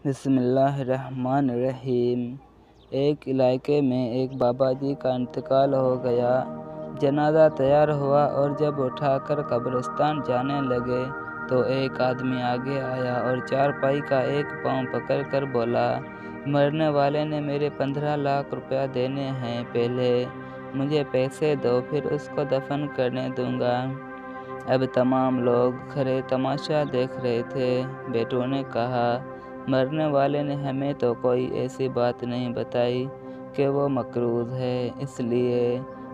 بسم اللہ الرحمن الرحیم۔ ایک علاقے میں ایک بابا جی کا انتقال ہو گیا۔ جنازہ تیار ہوا اور جب اٹھا کر قبرستان جانے لگے تو ایک آدمی آگے آیا اور چارپائی کا ایک پاؤں پکڑ کر بولا، مرنے والے نے میرے 15 لاکھ روپے دینے ہیں، پہلے مجھے پیسے دو پھر اس کو دفن کرنے دوں گا۔ اب تمام لوگ کھڑے تماشا دیکھ رہے تھے۔ بیٹوں نے کہا، مرنے والے نے ہمیں تو کوئی ایسی بات نہیں بتائی کہ وہ مقروض ہے، اس لیے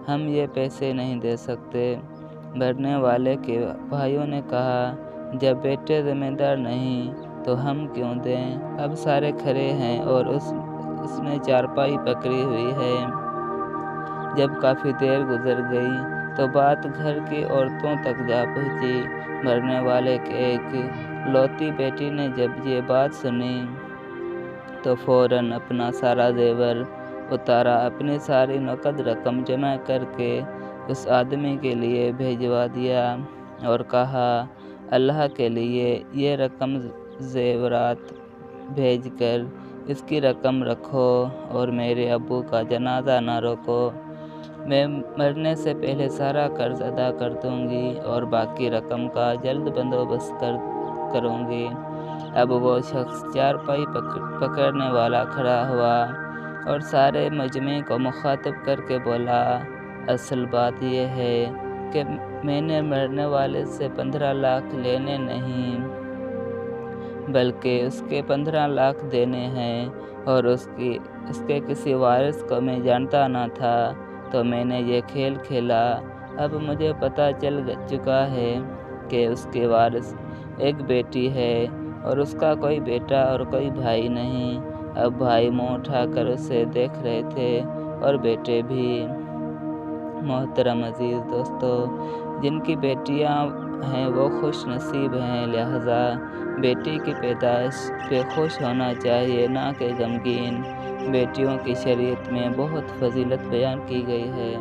ہم یہ پیسے نہیں دے سکتے۔ مرنے والے کے بھائیوں نے کہا، جب بیٹے ذمہ دار نہیں تو ہم کیوں دیں؟ اب سارے کھڑے ہیں اور اس نے چارپائی پکڑی ہوئی ہے۔ جب کافی دیر گزر گئی تو بات گھر کی عورتوں تک جا پہنچی۔ مرنے والے کی ایک لوتی بیٹی نے جب یہ بات سنی تو فوراً اپنا سارا زیور اتارا، اپنی ساری نقد رقم جمع کر کے اس آدمی کے لیے بھیجوا دیا اور کہا، اللہ کے لیے یہ رقم زیورات بھیج کر اس کی رقم رکھو اور میرے ابو کا جنازہ نہ روکو۔ میں مرنے سے پہلے سارا قرض ادا کر دوں گی اور باقی رقم کا جلد بندوبست کروں گی۔ اب وہ شخص چارپائی پکڑنے والا کھڑا ہوا اور سارے مجمع کو مخاطب کر کے بولا، اصل بات یہ ہے کہ میں نے مرنے والے سے 15 لاکھ لینے نہیں بلکہ اس کے 15 لاکھ دینے ہیں، اور اس کے کسی وارث کو میں جانتا نہ تھا تو میں نے یہ کھیل کھیلا۔ اب مجھے پتہ چل چکا ہے کہ اس کے وارث ایک بیٹی ہے اور اس کا کوئی بیٹا اور کوئی بھائی نہیں۔ اب بھائی منہ اٹھا کر اسے دیکھ رہے تھے اور بیٹے بھی۔ محترم عزیز دوستو، جن کی بیٹیاں ہیں وہ خوش نصیب ہیں، لہٰذا بیٹی کی پیدائش پہ خوش ہونا چاہیے نہ کہ غمگین۔ بیٹیوں کی شریعت میں بہت فضیلت بیان کی گئی ہے۔